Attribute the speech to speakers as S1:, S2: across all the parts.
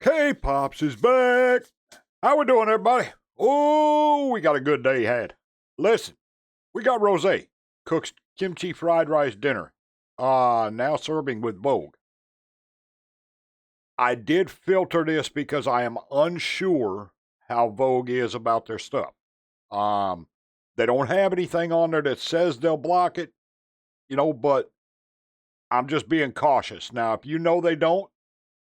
S1: K-Pops is back. How we doing, everybody? Oh, we got a good day had. Listen, we got Rosé, cooks kimchi fried rice dinner. Now serving with Vogue. I did filter this because I am unsure how Vogue is about their stuff. They don't have anything on there that says they'll block it, but I'm just being cautious. Now, if you know they don't,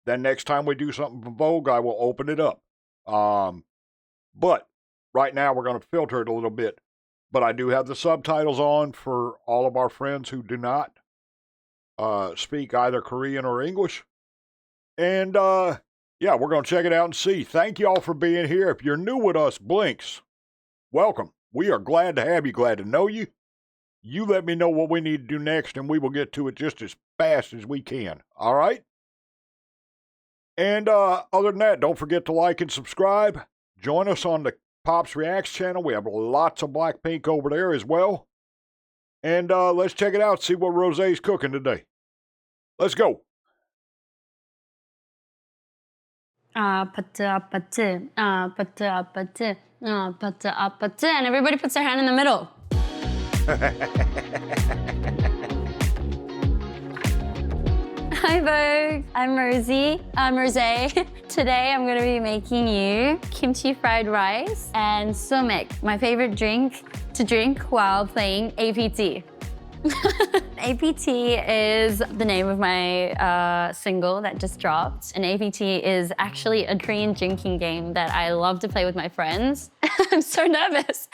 S1: then next time we do something from Vogue, I will open it up. But right now we're going to filter it a little bit. But I do have the subtitles on for all of our friends who do not speak either Korean or English. And yeah, we're going to check it out and see. Thank you all for being here. If you're new with us, Blinks, welcome. We are glad to have you, glad to know you. You let me know what we need to do next, and we will get to it just as fast as we can. All right? And other than that, don't forget to like and subscribe. Join us on the Pops Reacts channel. We have lots of BLACKPINK over there as well. And let's check it out, see what Rosé's cooking today. Let's go.
S2: 아파트, and everybody puts their hand in the middle. Hi Vogue, I'm Rosé. Today I'm gonna be making you kimchi fried rice and somek, my favorite drink to drink while playing APT. APT is the name of my single that just dropped. And APT is actually a Korean drinking game that I love to play with my friends. I'm so nervous.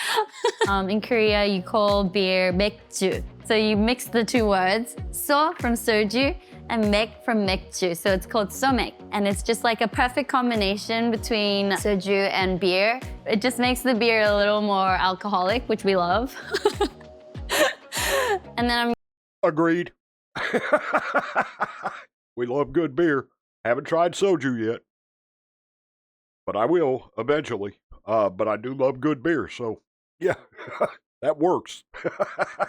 S2: In Korea, you call beer 맥주. So you mix the two words, so from soju and mek from 맥주. So it's called somek. And it's just like a perfect combination between soju and beer. It just makes the beer a little more alcoholic, which we love. And then I'm...
S1: Agreed. We love good beer. Haven't tried soju yet. But I will eventually. But I do love good beer, so yeah, that works.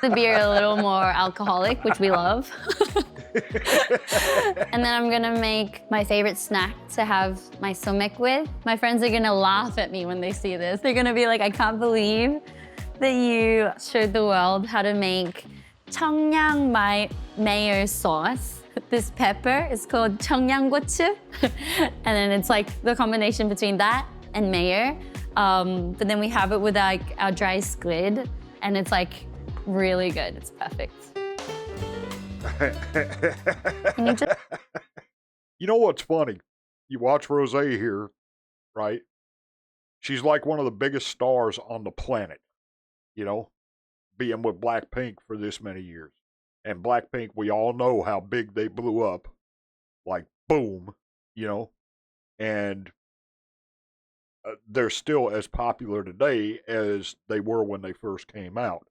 S2: The beer a little more alcoholic, which we love. And then I'm gonna make my favorite snack to have my somek with. My friends are gonna laugh at me when they see this. They're gonna be like, I can't believe that you showed the world how to make 청양 mayo sauce. This pepper is called 청양고추. And then it's like the combination between that and mayo. But then we have it with like our dry squid, and it's like really good. It's perfect.
S1: You know what's funny? You watch Rosé here, right? She's like one of the biggest stars on the planet, being with BLACKPINK for this many years. And BLACKPINK, we all know how big they blew up. Like, boom, and they're still as popular today as they were when they first came out.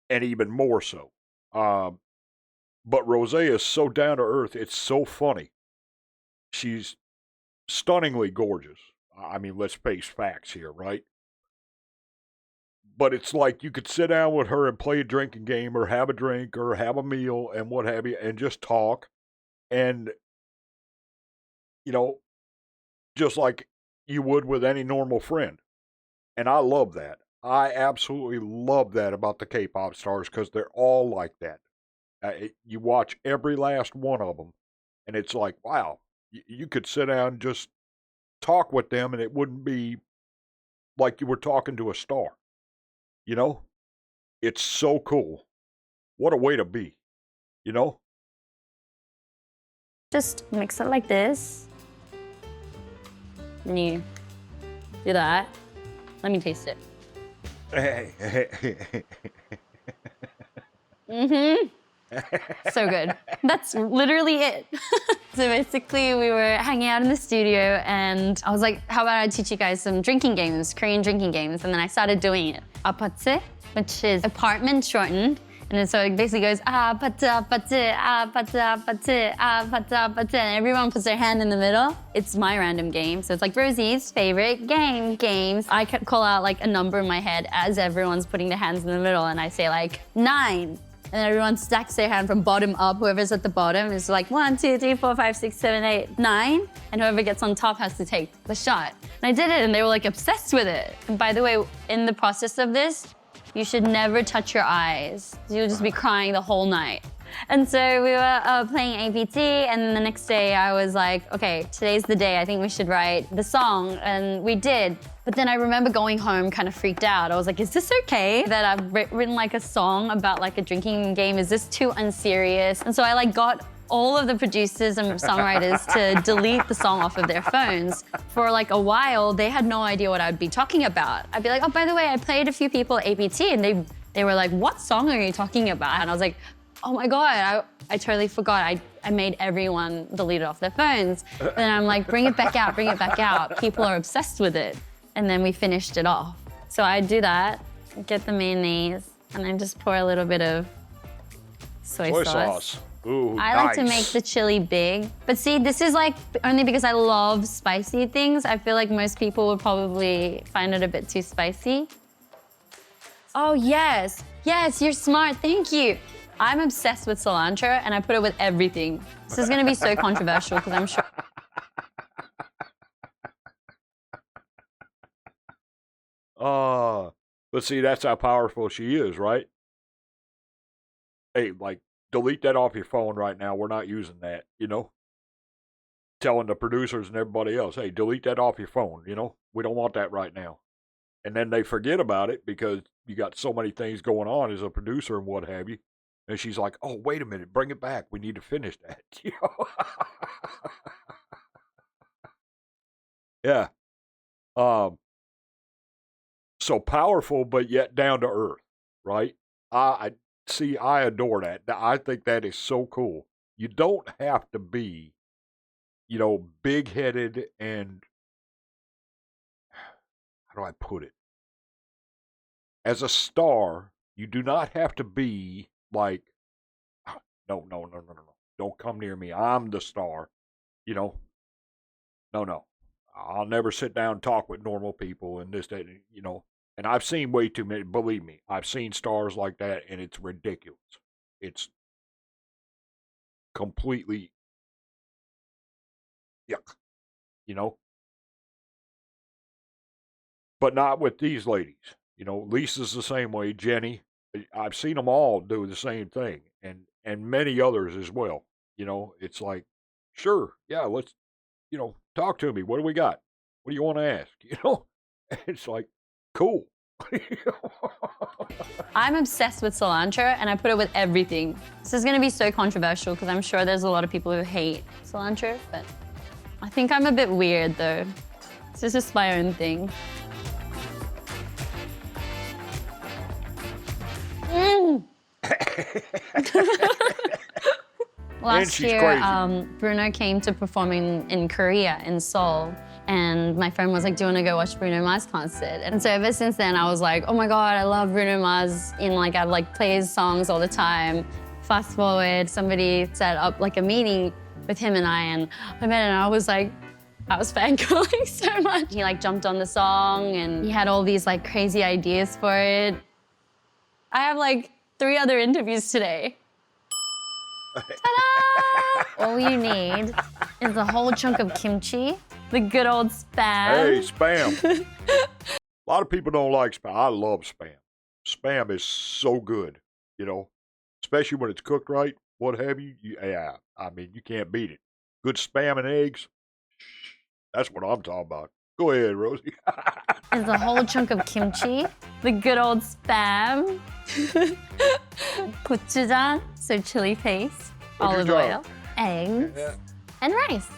S1: And even more so. But Rosé is so down to earth, it's so funny. She's stunningly gorgeous. I mean, let's face facts here, right? But it's like you could sit down with her and play a drinking game or have a drink or have a meal and what have you and just talk. And, just like you would with any normal friend. And I love that. I absolutely love that about the K-pop stars because they're all like that. You watch every last one of them and it's like, wow, you could sit down and just talk with them and it wouldn't be like you were talking to a star. It's so cool. What a way to be,
S2: Just mix it like this. And you do that. Let me taste it. So good. That's literally it. So basically we were hanging out in the studio and I was like, how about I teach you guys some drinking games, Korean drinking games. And then I started doing it. 아파트, which is apartment shortened. And then so it basically goes, 아파트, 아파트, 아파트, 아파트, 아파트, 아파트. And everyone puts their hand in the middle. It's my random game. So it's like Rosie's favorite games. I call out like a number in my head as everyone's putting their hands in the middle. And I say like 9, And then everyone stacks their hand from bottom up. Whoever's at the bottom is like 1, 2, 3, 4, 5, 6, 7, 8, 9. And whoever gets on top has to take the shot. And I did it and they were like obsessed with it. And by the way, in the process of this, you should never touch your eyes. You'll just be crying the whole night. And so we were playing APT, and then the next day I was like, okay, today's the day, I think we should write the song, and we did. But then I remember going home kind of freaked out. I was like, is this okay that I've written like a song about like a drinking game? Is this too unserious? And so I like got all of the producers and songwriters to delete the song off of their phones. For like a while, they had no idea what I'd be talking about. I'd be like, oh, by the way, I played a few people at APT, and they were like, what song are you talking about? And I was like, oh my God, I totally forgot. I made everyone delete it off their phones. And I'm like, bring it back out, bring it back out. People are obsessed with it. And then we finished it off. So I do that, get the mayonnaise, and then just pour a little bit of soy sauce.
S1: Ooh,
S2: I like to make the chili big. But see, this is like only because I love spicy things. I feel like most people would probably find it a bit too spicy. Oh yes, yes, you're smart, thank you. I'm obsessed with cilantro and I put it with everything. This is gonna be so controversial because I'm sure.
S1: But see, that's how powerful she is, right? Hey, like, delete that off your phone right now. We're not using that, you know? Telling the producers and everybody else, hey, delete that off your phone, you know? We don't want that right now. And then they forget about it because you got so many things going on as a producer and what have you. And she's like, oh, wait a minute, bring it back. We need to finish that. You know? Yeah. So powerful, but yet down to earth, right? I see, I adore that. I think that is so cool. You don't have to be, you know, big-headed and, how do I put it? As a star, you do not have to be like, no. Don't come near me. I'm the star, you know? No. I'll never sit down and talk with normal people and this, that, you know? And I've seen way too many, believe me, I've seen stars like that and it's ridiculous. It's completely yuck, you know? But not with these ladies. You know, Lisa's the same way, Jenny. I've seen them all do the same thing and many others as well. You know, it's like, sure, yeah, let's, you know, talk to me. What do we got? What do you want to ask? You know? It's like, cool.
S2: I'm obsessed with cilantro and I put it with everything. This is gonna be so controversial because I'm sure there's a lot of people who hate cilantro, but I think I'm a bit weird though. This is just my own thing. Last year, Bruno came to perform in Korea, in Seoul. And my friend was like, do you want to go watch Bruno Mars concert? And so ever since then, I was like, oh my God, I love Bruno Mars. I'd like play his songs all the time. Fast forward, somebody set up like a meeting with him and I met and I was fangirling so much. He like jumped on the song and he had all these like crazy ideas for it. I have like 3 other interviews today. Ta-da! All you need is a whole chunk of kimchi, the good old Spam.
S1: Hey, Spam. A lot of people don't like Spam. I love Spam. Spam is so good, you know, especially when it's cooked right, what have you. Yeah, I mean, you can't beat it. Good Spam and eggs, that's what I'm talking about. Go ahead, Rosie.
S2: Is a whole chunk of kimchi, the good old Spam, gochujang, so chili paste, olive oil, eggs, and rice.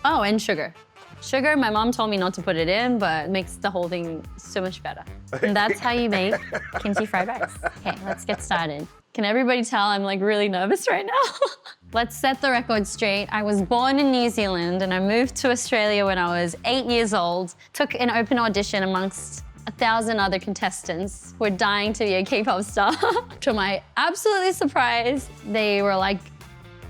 S2: Oh, and sugar. Sugar, my mom told me not to put it in, but it makes the whole thing so much better. And that's how you make kimchi fried rice. Okay, let's get started. Can everybody tell I'm like really nervous right now? Let's set the record straight. I was born in New Zealand and I moved to Australia when I was 8 years old. Took an open audition amongst 1,000 other contestants who were dying to be a K-pop star. To my absolutely surprise, they were like,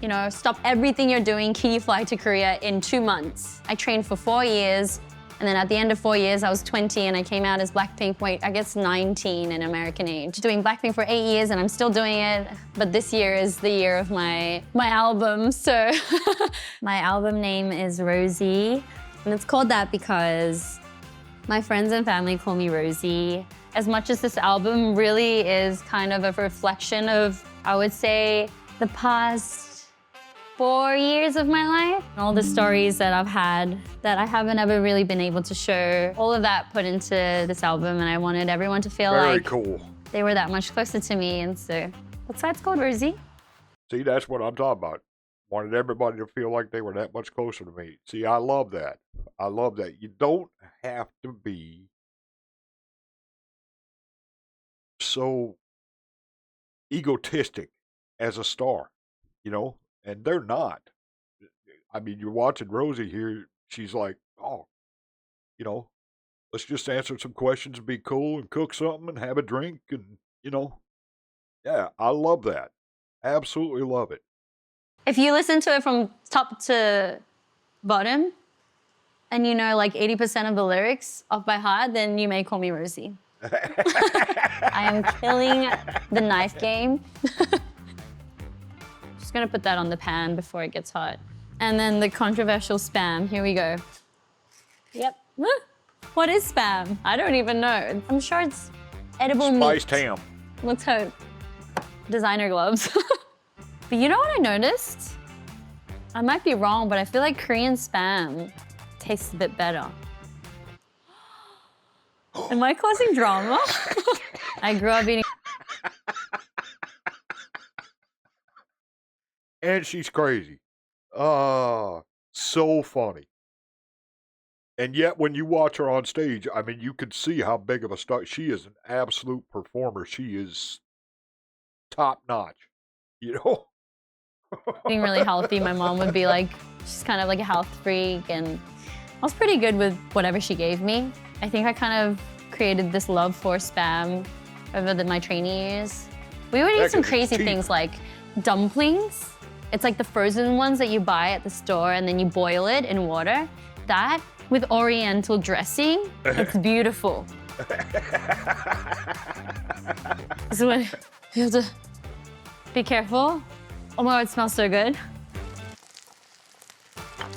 S2: you know, stop everything you're doing, can you fly to Korea in 2 months? I trained for 4 years, And then at the end of 4 years, I was 20 and I came out as BLACKPINK, wait, I guess 19 in American age. Doing BLACKPINK for 8 years and I'm still doing it, but this year is the year of my album, so. My album name is Rosé, and it's called that because my friends and family call me Rosie. As much as this album really is kind of a reflection of, I would say, the past 4 years of my life. All the stories that I've had that I haven't ever really been able to show. All of that put into this album, and I wanted everyone to feel
S1: Very
S2: like
S1: cool.
S2: They were that much closer to me, and so that's why it's called Rosie.
S1: See, that's what I'm talking about. Wanted everybody to feel like they were that much closer to me. See, I love that. I love that. You don't have to be so egotistic as a star, you know? And they're not. I mean, you're watching Rosie here. She's like, oh, you know, let's just answer some questions and be cool and cook something and have a drink. And, you know, yeah, I love that. Absolutely love it.
S2: If you listen to it from top to bottom, and you know like 80% of the lyrics off by heart, then you may call me Rosie. I am killing the knife game. Just gonna put that on the pan before it gets hot. And then the controversial spam, here we go. Yep. What is spam? I don't even know. I'm sure it's edible meat.
S1: Spiced ham.
S2: Let's hope. Designer gloves. But you know what I noticed? I might be wrong, but I feel like Korean spam tastes a bit better. Am I causing drama? I grew up eating.
S1: And she's crazy. Oh, so funny. And yet when you watch her on stage, I mean, you could see how big of a star. She is an absolute performer. She is top notch, you know?
S2: Being really healthy, my mom would be like, she's kind of like a health freak, and I was pretty good with whatever she gave me. I think I kind of created this love for spam over my training years. We would eat some crazy things like dumplings. It's like the frozen ones that you buy at the store and then you boil it in water. That with oriental dressing, it's beautiful. So you have to be careful. Oh my God, it smells so good.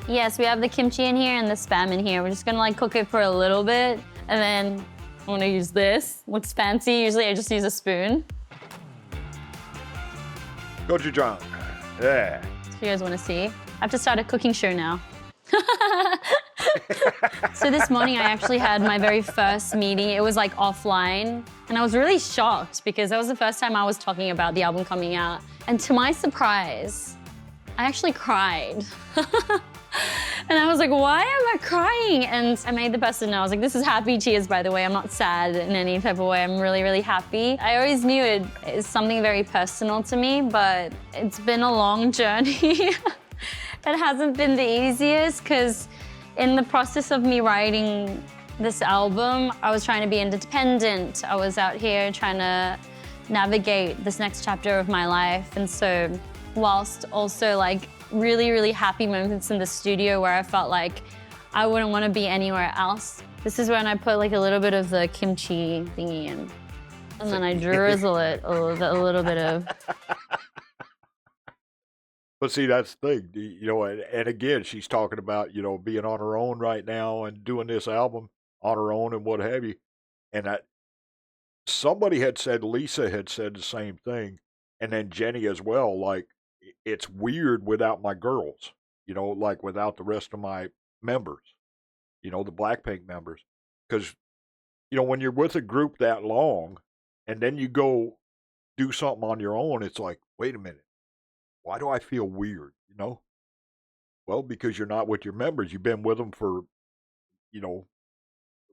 S2: Yes, we have the kimchi in here and the spam in here. We're just gonna like cook it for a little bit, and then I'm gonna use this. Looks fancy, usually I just use a spoon.
S1: Gochujang. Yeah.
S2: So you guys wanna see? I have to start a cooking show now. So this morning I actually had my very first meeting. It was like offline, and I was really shocked because that was the first time I was talking about the album coming out. And to my surprise, I actually cried. And I was like, why am I crying? And I made the person know, I was like, this is happy tears, by the way. I'm not sad in any type of way. I'm really, really happy. I always knew it is something very personal to me, but it's been a long journey. It hasn't been the easiest because in the process of me writing this album, I was trying to be independent. I was out here trying to navigate this next chapter of my life. And so whilst also like really, really happy moments in the studio where I felt like I wouldn't want to be anywhere else, this is when I put like a little bit of the kimchi thingy in. And then I drizzle it a little bit of.
S1: But see, that's the thing, you know, and again, she's talking about, you know, being on her own right now and doing this album on her own and what have you. And somebody had said, Lisa had said the same thing, and then Jenny as well, like, it's weird without my girls, you know, like without the rest of my members, you know, the BLACKPINK members. Because, you know, when you're with a group that long and then you go do something on your own, it's like, wait a minute. Why do I feel weird, you know? Well, because you're not with your members. You've been with them for, you know,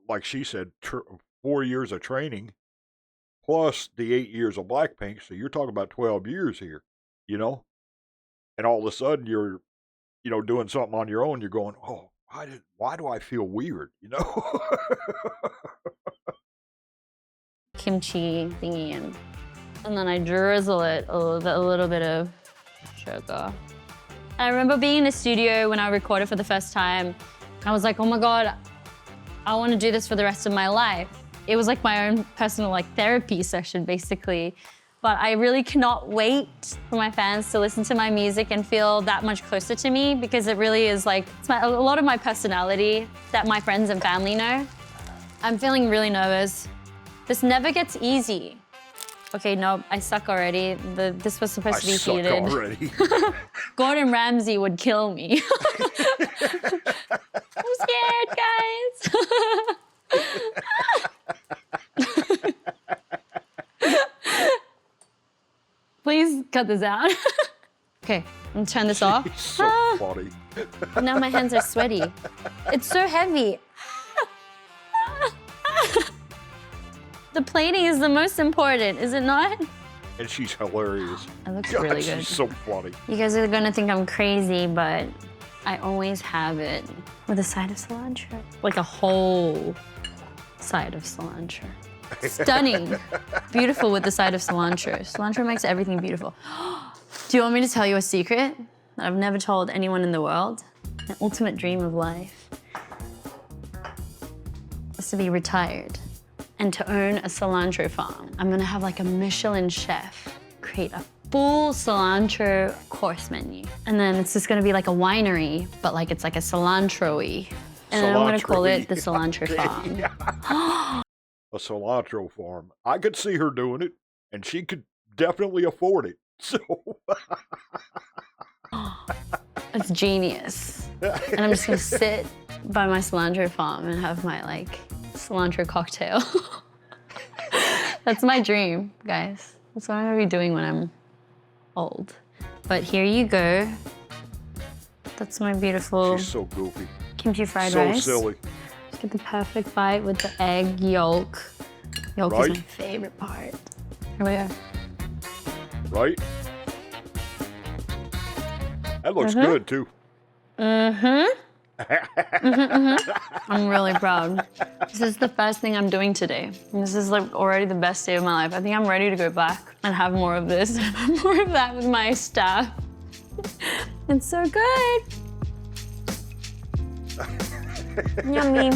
S1: like she said, 4 years of training, plus the 8 years of BLACKPINK. So you're talking about 12 years here, you know? And all of a sudden you're, you know, doing something on your own. You're going, oh, why do I feel weird, you know?
S2: Kimchi thingy in. And then I drizzle it a little bit of sugar. I remember being in the studio when I recorded for the first time. I was like, oh my God, I want to do this for the rest of my life. It was like my own personal like therapy session, basically. But I really cannot wait for my fans to listen to my music and feel that much closer to me, because it really is like, a lot of my personality that my friends and family know. I'm feeling really nervous. This never gets easy. Okay, no, I suck already. This was supposed to be heated.
S1: I suck already.
S2: Gordon Ramsay would kill me. I'm scared, guys. Please cut this out. Okay, I'm gonna turn this off.
S1: So funny.
S2: Now my hands are sweaty. It's so heavy. The plating is the most important, is it not?
S1: And she's hilarious.
S2: It looks really good.
S1: She's so funny.
S2: You guys are gonna think I'm crazy, but I always have it with a side of cilantro. Like a whole side of cilantro. Stunning. Beautiful with the side of cilantro. Cilantro makes everything beautiful. Do you want me to tell you a secret that I've never told anyone in the world? An ultimate dream of life is to be retired and to own a cilantro farm. I'm gonna have like a Michelin chef create a full cilantro course menu. And then it's just gonna be like a winery, but like it's like a cilantro-y. And then I'm gonna call it the cilantro farm.
S1: A cilantro farm. I could see her doing it, and she could definitely afford it. So
S2: it's genius. And I'm just gonna sit by my cilantro farm and have my like cilantro cocktail. That's my dream, guys. That's what I'm gonna be doing when I'm old. But here you go. That's my beautiful
S1: she's so goofy.
S2: Kimchi fried rice.
S1: So silly.
S2: Just get the perfect bite with the egg yolk. Yolk is my favorite part. Here we go.
S1: Right? That looks good too.
S2: I'm really proud. This is the first thing I'm doing today. And this is like already the best day of my life. I think I'm ready to go back and have more of this and have more of that with my staff. It's so good. Yummy.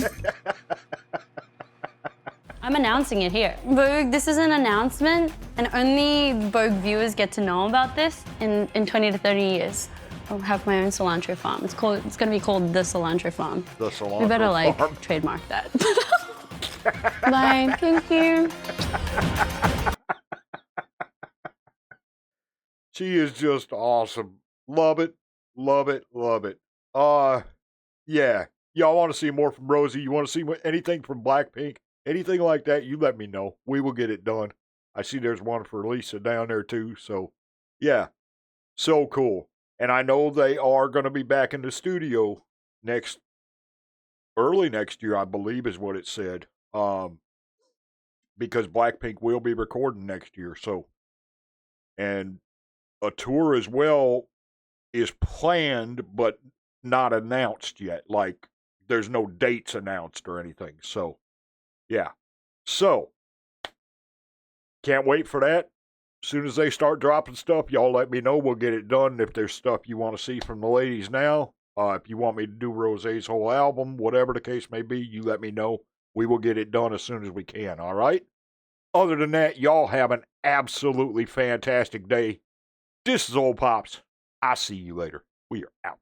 S2: I'm announcing it here. Vogue, this is an announcement, and only Vogue viewers get to know about this in 20 to 30 years. I'll have my own cilantro farm. It's gonna be called the cilantro farm.
S1: The cilantro farm.
S2: We better like trademark that. Bye, thank you.
S1: She is just awesome. Love it, love it, love it. Yeah. Y'all want to see more from Rosé? You want to see anything from BLACKPINK? Anything like that, you let me know. We will get it done. I see there's one for Lisa down there too. So, yeah. So cool. And I know they are going to be back in the studio early next year, I believe is what it said. Because BLACKPINK will be recording next year. So, and a tour as well is planned, but not announced yet. Like, there's no dates announced or anything. So, yeah. So, can't wait for that. As soon as they start dropping stuff, y'all let me know. We'll get it done. If there's stuff you want to see from the ladies now, if you want me to do Rosé's whole album, whatever the case may be, you let me know. We will get it done as soon as we can, all right? Other than that, y'all have an absolutely fantastic day. This is Old Pops. I'll see you later. We are out.